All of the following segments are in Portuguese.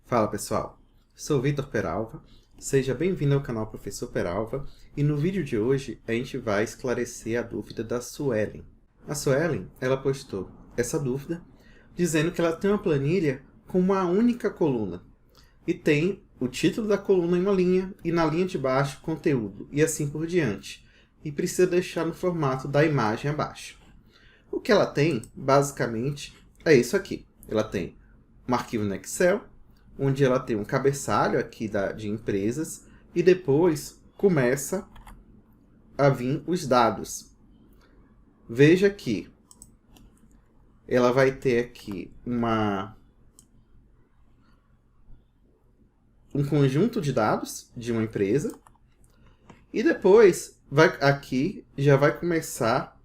Fala pessoal, sou Vitor Peralva, seja bem-vindo ao canal Professor Peralva e no vídeo de hoje a gente vai esclarecer a dúvida da Suelen. A Suelen, ela postou essa dúvida dizendo que ela tem uma planilha com uma única coluna e tem o título da coluna em uma linha e na linha de baixo conteúdo e assim por diante e precisa deixar no formato da imagem abaixo. O que ela tem, basicamente, é isso aqui. Ela tem um arquivo no Excel, onde ela tem um cabeçalho aqui de empresas e depois começa a vir os dados. Veja que ela vai ter aqui um conjunto de dados de uma empresa e depois aqui já vai começar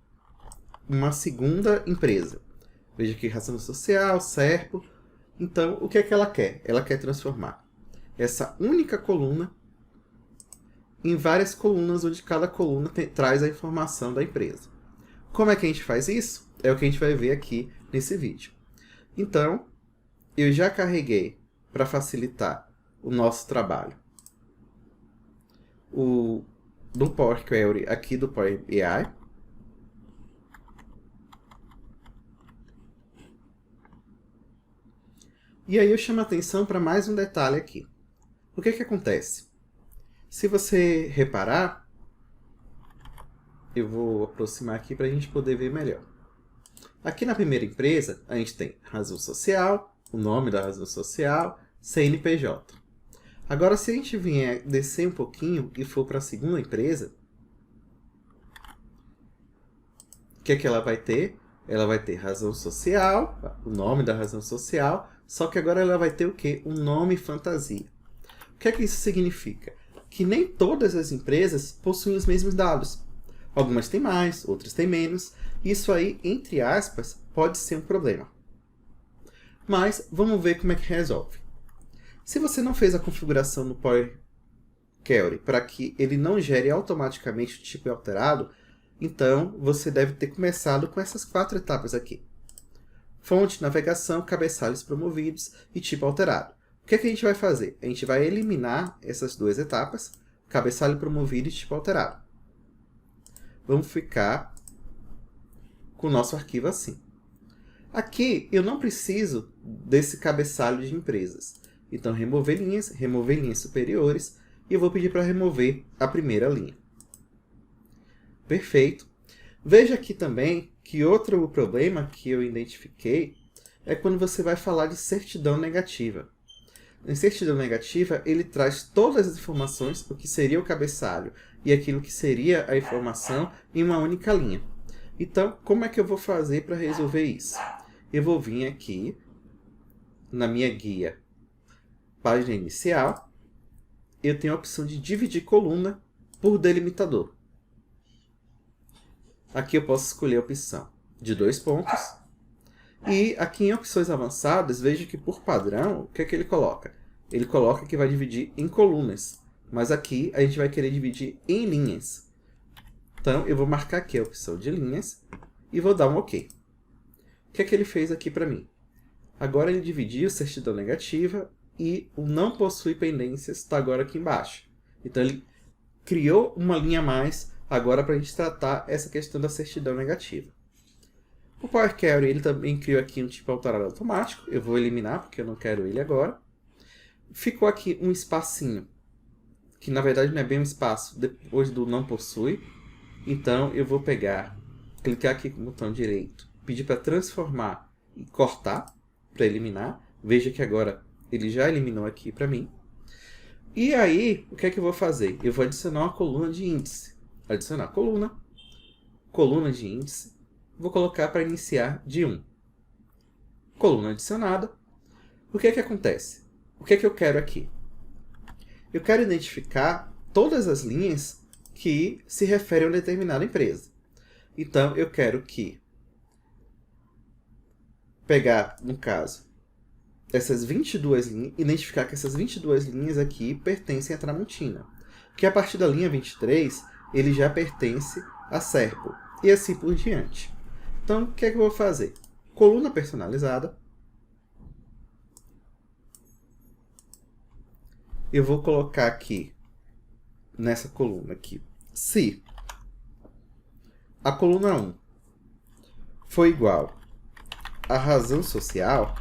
uma segunda empresa. Veja aqui razão social, Serpo. Então, o que é que ela quer? Ela quer transformar essa única coluna em várias colunas, onde cada coluna traz a informação da empresa. Como é que a gente faz isso? É o que a gente vai ver aqui nesse vídeo. Então, eu já carreguei, para facilitar o nosso trabalho, do Power Query aqui do Power BI. E aí eu chamo a atenção para mais um detalhe aqui. O que acontece? Se você reparar, eu vou aproximar aqui para a gente poder ver melhor. Aqui na primeira empresa, a gente tem razão social, o nome da razão social, CNPJ. Agora, se a gente vier descer um pouquinho e for para a segunda empresa, o que ela vai ter? Ela vai ter razão social, o nome da razão social, só que agora ela vai ter o quê? Um nome fantasia. O que isso significa? Que nem todas as empresas possuem os mesmos dados. Algumas têm mais, outras têm menos. Isso aí, entre aspas, pode ser um problema. Mas vamos ver como é que resolve. Se você não fez a configuração no Power Query para que ele não gere automaticamente o tipo alterado, então você deve ter começado com essas 4 etapas aqui. Fonte, navegação, cabeçalhos promovidos e tipo alterado. O que a gente vai fazer? A gente vai eliminar essas 2 etapas, cabeçalho promovido e tipo alterado. Vamos ficar com o nosso arquivo assim. Aqui eu não preciso desse cabeçalho de empresas. Então, remover linhas superiores, e eu vou pedir para remover a primeira linha. Perfeito. Veja aqui também que outro problema que eu identifiquei é quando você vai falar de certidão negativa. Em certidão negativa, ele traz todas as informações, o que seria o cabeçalho e aquilo que seria a informação em uma única linha. Então, como é que eu vou fazer para resolver isso? Eu vou vir aqui na minha guia, página inicial, eu tenho a opção de dividir coluna por delimitador. Aqui eu posso escolher a opção de 2 pontos. E aqui em opções avançadas, veja que por padrão, o que ele coloca? Ele coloca que vai dividir em colunas. Mas aqui a gente vai querer dividir em linhas. Então eu vou marcar aqui a opção de linhas e vou dar um OK. O que ele fez aqui para mim? Agora ele dividiu certidão negativa e o não possui pendências está agora aqui embaixo. Então ele criou uma linha a mais agora para a gente tratar essa questão da certidão negativa. O Power Query ele também criou aqui um tipo alterado automático. Eu vou eliminar porque eu não quero ele agora. Ficou aqui um espacinho, que na verdade não é bem um espaço, depois do não possui. Então eu vou clicar aqui com o botão direito, pedir para transformar e cortar, para eliminar. Veja que agora ele já eliminou aqui para mim. E aí, o que eu vou fazer? Eu vou adicionar uma coluna de índice. Adicionar coluna de índice. Vou colocar para iniciar de 1. Coluna adicionada. O que acontece? O que eu quero aqui? Eu quero identificar todas as linhas que se referem a uma determinada empresa. Então, eu quero pegar, no caso, essas 22 linhas, identificar que essas 22 linhas aqui pertencem à Tramontina. Que a partir da linha 23, ele já pertence a Serpo. E assim por diante. Então, o que eu vou fazer? Coluna personalizada. eu vou colocar aqui, nessa coluna aqui, se a coluna 1 for igual à razão social,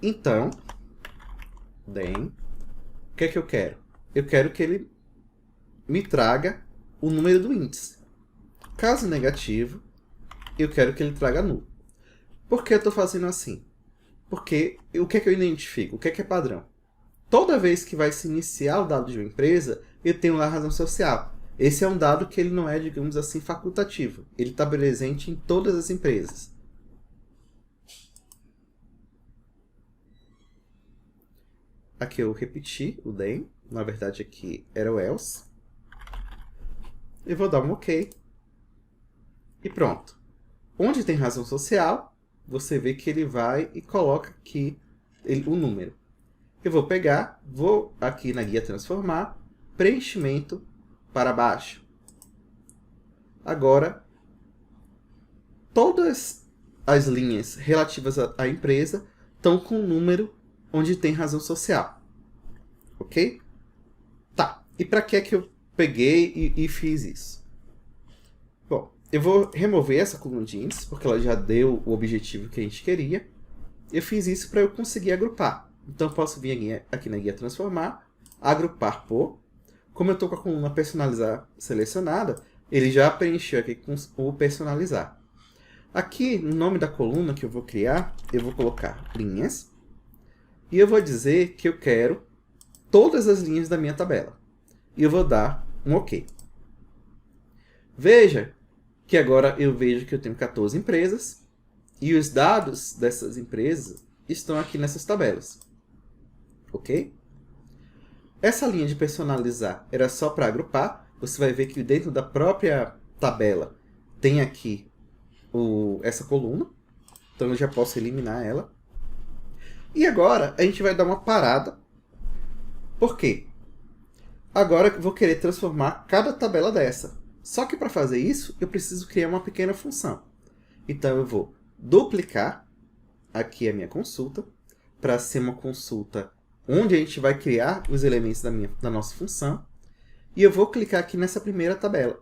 então, o que é que eu quero? Eu quero que ele me traga o número do índice. Caso negativo, eu quero que ele traga nulo. Por que eu estou fazendo assim? Porque o que é que eu identifico? O que é padrão? Toda vez que vai se iniciar o dado de uma empresa, eu tenho lá a razão social. Esse é um dado que ele não é, digamos assim, facultativo. Ele está presente em todas as empresas. Aqui eu repeti o then. Na verdade aqui era o else. Eu vou dar um OK. E pronto. Onde tem razão social, você vê que ele vai e coloca aqui o número. Eu vou pegar, vou aqui na guia transformar, preenchimento para baixo. Agora, todas as linhas relativas à empresa estão com o número onde tem razão social. Ok? Tá. E para que é que eu peguei e fiz isso? Bom, eu vou remover essa coluna de índice, porque ela já deu o objetivo que a gente queria. Eu fiz isso para eu conseguir agrupar. Então, posso vir aqui na guia transformar, agrupar por. Como eu estou com a coluna personalizar selecionada, ele já preencheu aqui com o personalizar. Aqui, no nome da coluna que eu vou criar, eu vou colocar linhas. E eu vou dizer que eu quero todas as linhas da minha tabela. E eu vou dar um OK. Veja que agora eu vejo que eu tenho 14 empresas. E os dados dessas empresas estão aqui nessas tabelas. Ok? Essa linha de personalizar era só para agrupar. Você vai ver que dentro da própria tabela tem aqui essa coluna. Então eu já posso eliminar ela. E agora a gente vai dar uma parada. Por quê? Agora eu vou querer transformar cada tabela dessa. Só que para fazer isso, eu preciso criar uma pequena função. Então eu vou duplicar aqui a minha consulta, para ser uma consulta onde a gente vai criar os elementos da nossa função. E eu vou clicar aqui nessa primeira tabela.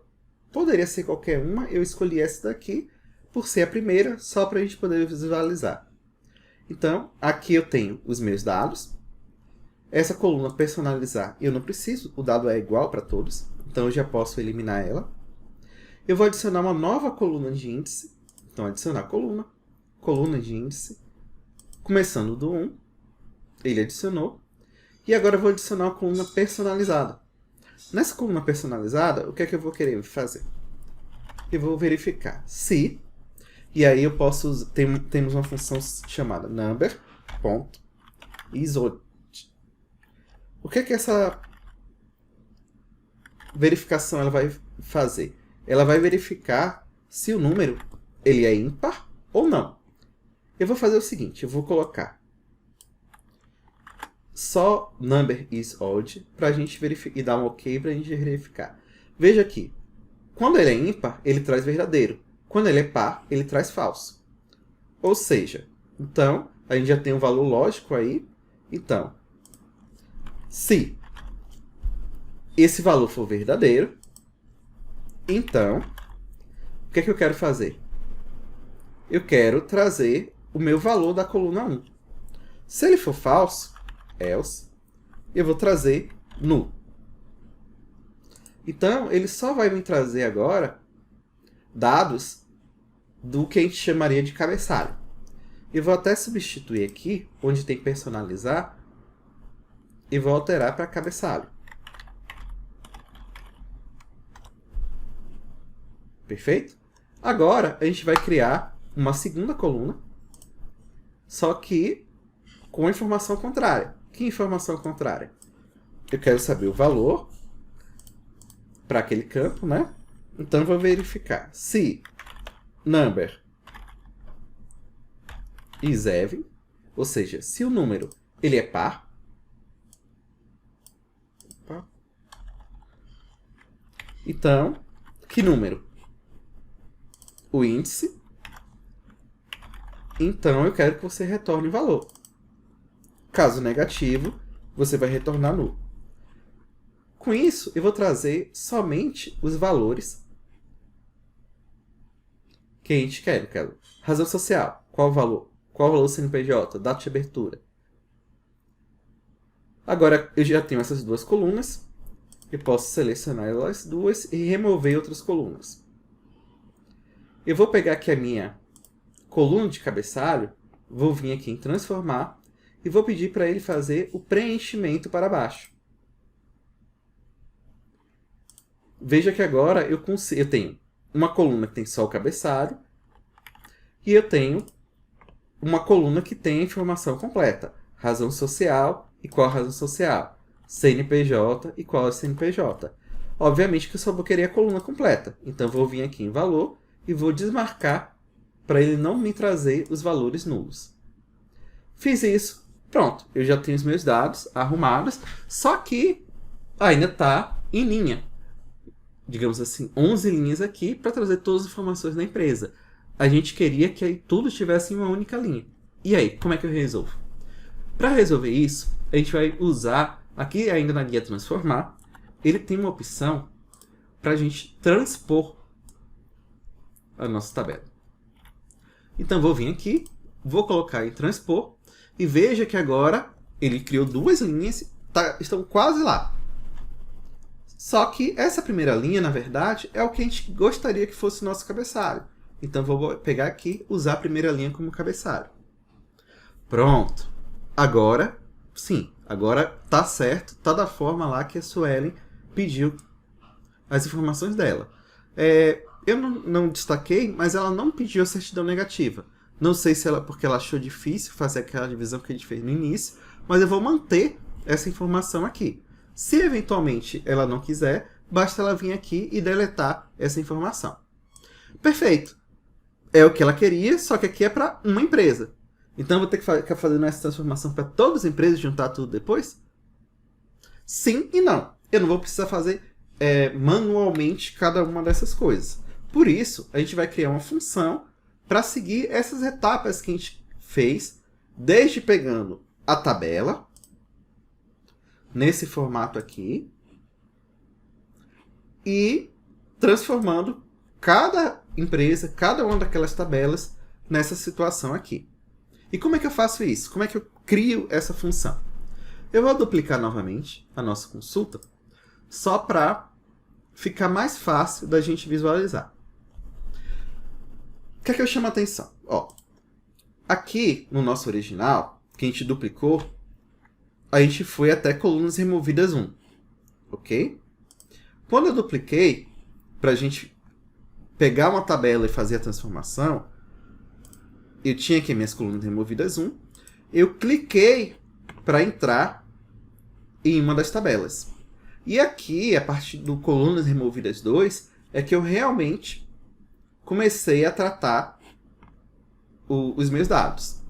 Poderia ser qualquer uma, eu escolhi essa daqui, por ser a primeira, só para a gente poder visualizar. Então, aqui eu tenho os meus dados. Essa coluna personalizar eu não preciso, o dado é igual para todos, então eu já posso eliminar ela. Eu vou adicionar uma nova coluna de índice, então adicionar coluna de índice, começando do 1, ele adicionou, e agora eu vou adicionar uma coluna personalizada. Nessa coluna personalizada, o que é que eu vou querer fazer? Eu vou verificar se, e aí eu posso, temos uma função chamada number.isOld. O que é que essa verificação ela vai fazer? Ela vai verificar se o número ele é ímpar ou não. Eu vou fazer o seguinte, eu vou colocar só number is odd para a gente verificar e dar um OK para a gente verificar. Veja aqui, quando ele é ímpar, ele traz verdadeiro. Quando ele é par, ele traz falso. Ou seja, então, a gente já tem um valor lógico aí. Então, se esse valor for verdadeiro, então, o que é que eu quero fazer? Eu quero trazer o meu valor da coluna 1. Se ele for falso, else, eu vou trazer null. Então, ele só vai me trazer agora dados do que a gente chamaria de cabeçalho. Eu vou até substituir aqui, onde tem personalizar, e vou alterar para cabeçalho. Perfeito? Agora, a gente vai criar uma segunda coluna, só que com informação contrária. Que informação contrária? Eu quero saber o valor para aquele campo, né? Então, eu vou verificar se number is even, ou seja, se o número ele é par. Opa. Então, que número? O índice. Então, eu quero que você retorne o valor. Caso negativo, você vai retornar nulo. Com isso, eu vou trazer somente os valores que a gente quer. Razão social, qual o valor? Qual o valor do CNPJ? Data de abertura. Agora, eu já tenho essas duas colunas. Eu posso selecionar elas duas e remover outras colunas. Eu vou pegar aqui a minha coluna de cabeçalho, vou vir aqui em transformar e vou pedir para ele fazer o preenchimento para baixo. Veja que agora eu tenho uma coluna que tem só o cabeçalho e eu tenho uma coluna que tem a informação completa. Razão social e qual a razão social. CNPJ e qual é o CNPJ. Obviamente que eu só vou querer a coluna completa. Então vou vir aqui em valor e vou desmarcar para ele não me trazer os valores nulos. Fiz isso. Pronto. Eu já tenho os meus dados arrumados. Só que ainda está em linha. Digamos assim, 11 linhas aqui para trazer todas as informações da empresa. A gente queria que tudo estivesse em uma única linha. E aí, como é que eu resolvo? Para resolver isso, a gente vai usar, aqui ainda na guia transformar, ele tem uma opção para a gente transpor a nossa tabela. Então vou vir aqui, vou colocar em transpor, e veja que agora ele criou duas linhas, estão quase lá. Só que essa primeira linha, na verdade, é o que a gente gostaria que fosse o nosso cabeçalho. Então vou pegar aqui, usar a primeira linha como cabeçalho. Pronto. Agora, sim, agora tá certo, tá da forma lá que a Suelen pediu as informações dela. Eu não destaquei, mas ela não pediu a certidão negativa. Não sei se porque ela achou difícil fazer aquela divisão que a gente fez no início, mas eu vou manter essa informação aqui. Se eventualmente ela não quiser, basta ela vir aqui e deletar essa informação. Perfeito. É o que ela queria, só que aqui é para uma empresa. Então, eu vou ter que ficar fazendo essa transformação para todas as empresas e juntar tudo depois? Sim e não. Eu não vou precisar fazer manualmente cada uma dessas coisas. Por isso, a gente vai criar uma função para seguir essas etapas que a gente fez, desde pegando a tabela, nesse formato aqui, e transformando cada empresa, cada uma daquelas tabelas, nessa situação aqui. E como é que eu faço isso? Como é que eu crio essa função? Eu vou duplicar novamente a nossa consulta, só para ficar mais fácil da gente visualizar. O que é que eu chamo a atenção? Aqui no nosso original, que a gente duplicou, a gente foi até colunas removidas 1. Ok? Quando eu dupliquei, para a gente pegar uma tabela e fazer a transformação, eu tinha aqui minhas colunas removidas 1, eu cliquei para entrar em uma das tabelas. E aqui, a partir do colunas removidas 2, é que eu realmente comecei a tratar os meus dados.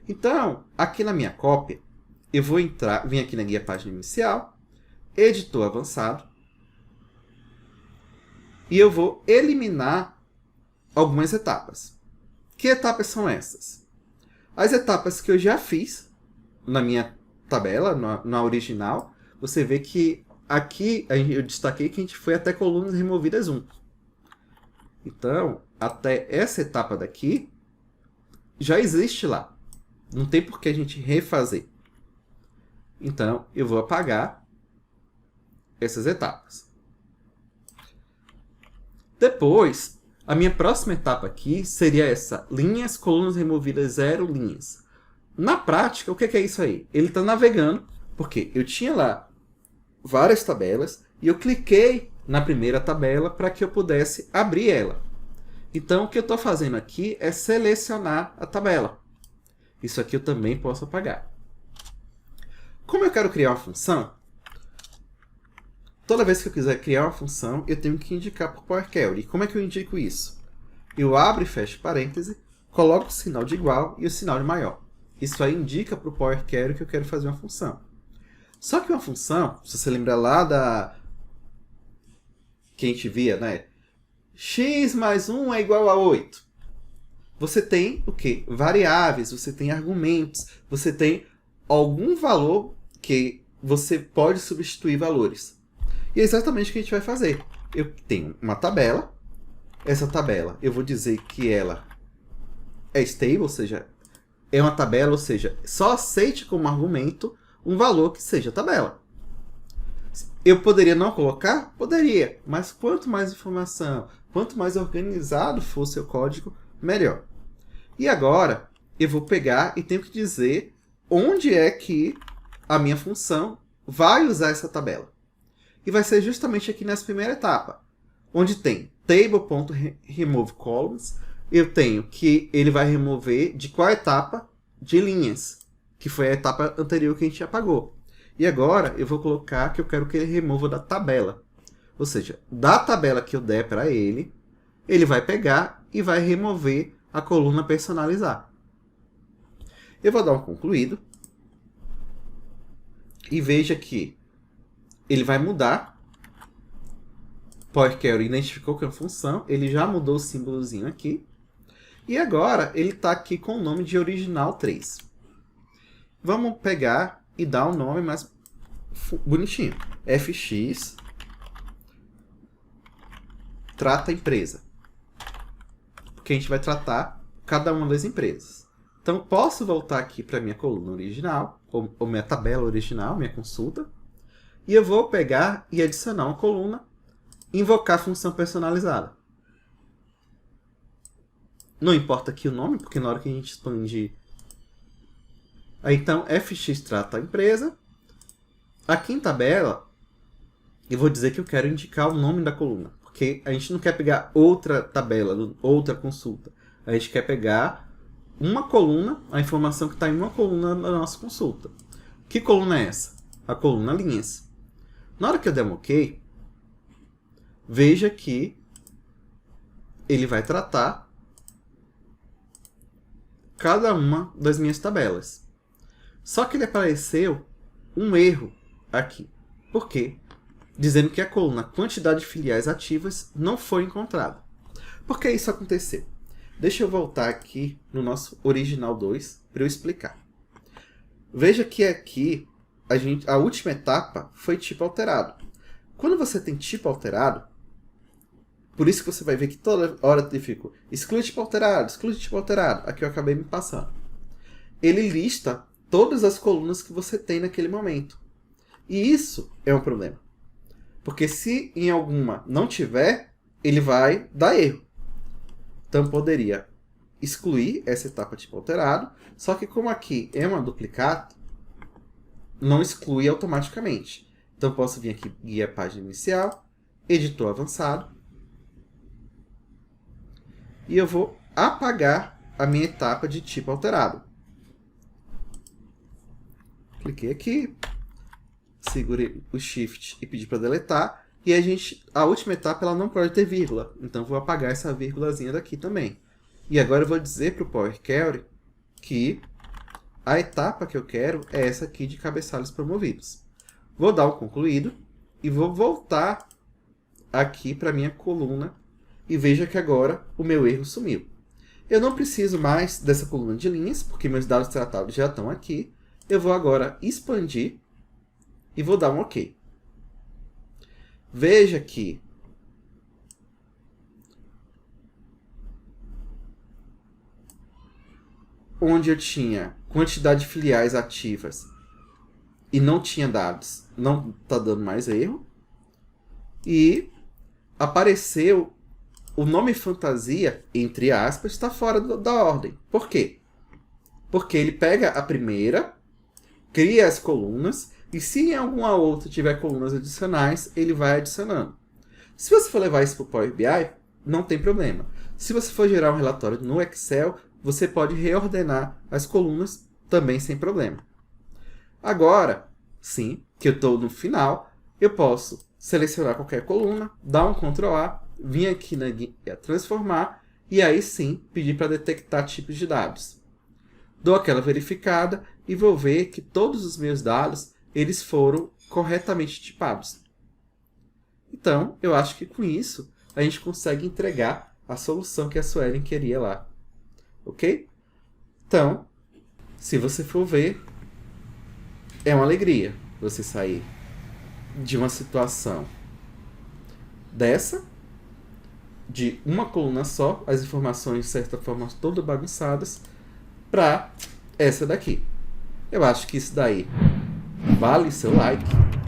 Então, aqui na minha cópia, eu vou vir aqui na guia página inicial, editor avançado, e eu vou eliminar algumas etapas. Que etapas são essas? As etapas que eu já fiz na minha tabela, na original, você vê que aqui eu destaquei que a gente foi até colunas removidas 1. Então, até essa etapa daqui já existe lá. Não tem por que a gente refazer. Então, eu vou apagar essas etapas. Depois, a minha próxima etapa aqui seria essa, linhas, colunas removidas 0, linhas. Na prática, o que é isso aí? Ele está navegando, porque eu tinha lá várias tabelas, e eu cliquei na primeira tabela para que eu pudesse abrir ela. Então, o que eu estou fazendo aqui é selecionar a tabela. Isso aqui eu também posso apagar. Como eu quero criar uma função, toda vez que eu quiser criar uma função, eu tenho que indicar por Power Query. E como é que eu indico isso? Eu abro e fecho parêntese, coloco o sinal de igual e o sinal de maior. Isso aí indica para o Power Query que eu quero fazer uma função. Só que uma função, se você lembrar lá que a gente via, né? X mais 1 é igual a 8. Você tem o quê? Variáveis, você tem argumentos, você tem algum valor que você pode substituir valores. E é exatamente o que a gente vai fazer. Eu tenho uma tabela. Essa tabela, eu vou dizer que ela é stable, ou seja, é uma tabela, ou seja, só aceite como argumento um valor que seja tabela. Eu poderia não colocar? Poderia, mas quanto mais informação, quanto mais organizado for o seu código, melhor. E agora, eu vou pegar e tenho que dizer onde é que a minha função vai usar essa tabela. E vai ser justamente aqui nessa primeira etapa, onde tem table.removeColumns. Eu tenho que ele vai remover de qual etapa? De linhas, que foi a etapa anterior que a gente apagou. E agora eu vou colocar que eu quero que ele remova da tabela. Ou seja, da tabela que eu der para ele, ele vai pegar e vai remover a coluna personalizar. Eu vou dar um concluído. E veja que ele vai mudar. Power Query identificou que é uma função. Ele já mudou o símbolozinho aqui. E agora ele está aqui com o nome de original 3. Vamos pegar e dar um nome mais bonitinho. FX trata empresa. Porque a gente vai tratar cada uma das empresas. Então, posso voltar aqui para a minha coluna original, ou minha tabela original, minha consulta. E eu vou pegar e adicionar uma coluna, invocar a função personalizada. Não importa aqui o nome, porque na hora que a gente expandir... Aí, então, FX trata a empresa. Aqui em tabela, eu vou dizer que eu quero indicar o nome da coluna. Porque a gente não quer pegar outra tabela, outra consulta. A gente quer pegar uma coluna, a informação que está em uma coluna da nossa consulta. Que coluna é essa? A coluna linhas. Na hora que eu der um OK, veja que ele vai tratar cada uma das minhas tabelas. Só que ele apareceu um erro aqui. Por quê? Dizendo que a coluna quantidade de filiais ativas não foi encontrada. Por que isso aconteceu? Deixa eu voltar aqui no nosso original 2 para eu explicar. Veja que aqui a última etapa foi tipo alterado. Quando você tem tipo alterado, por isso que você vai ver que toda hora eu fico exclui tipo alterado, exclui tipo alterado. Aqui eu acabei me passando. Ele lista todas as colunas que você tem naquele momento. E isso é um problema. Porque se em alguma não tiver, ele vai dar erro. Então poderia excluir essa etapa tipo alterado, só que como aqui é uma duplicata, não exclui automaticamente. Então posso vir aqui, guia página inicial, editor avançado, e eu vou apagar a minha etapa de tipo alterado. Cliquei aqui, segurei o Shift e pedi para deletar. E a última etapa ela não pode ter vírgula. Então vou apagar essa vírgulazinha daqui também. E agora eu vou dizer para o Power Query que a etapa que eu quero é essa aqui de cabeçalhos promovidos. Vou dar um concluído e vou voltar aqui para a minha coluna. E veja que agora o meu erro sumiu. Eu não preciso mais dessa coluna de linhas, porque meus dados tratados já estão aqui. Eu vou agora expandir e vou dar um OK. Veja que onde eu tinha quantidade de filiais ativas e não tinha dados, não está dando mais erro. E apareceu o nome fantasia, entre aspas, está fora da ordem. Por quê? Porque ele pega a primeira, cria as colunas, e se em alguma outra tiver colunas adicionais, ele vai adicionando. Se você for levar isso para o Power BI, não tem problema. Se você for gerar um relatório no Excel, você pode reordenar as colunas também sem problema. Agora, sim, que eu estou no final, eu posso selecionar qualquer coluna, dar um Ctrl A, vir aqui na guia transformar, e aí sim pedir para detectar tipos de dados. Dou aquela verificada e vou ver que todos os meus dados eles foram corretamente tipados. Então, eu acho que com isso a gente consegue entregar a solução que a Suelen queria lá. Ok? Então, se você for ver, é uma alegria você sair de uma situação dessa, de uma coluna só, as informações de certa forma todas bagunçadas, para essa daqui. Eu acho que isso daí vale seu like,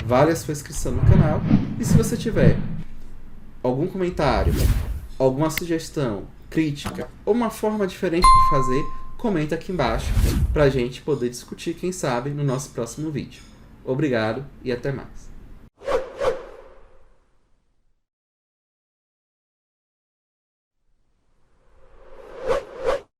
vale a sua inscrição no canal, e se você tiver algum comentário, alguma sugestão, crítica ou uma forma diferente de fazer, comenta aqui embaixo pra gente poder discutir, quem sabe, no nosso próximo vídeo. Obrigado e até mais.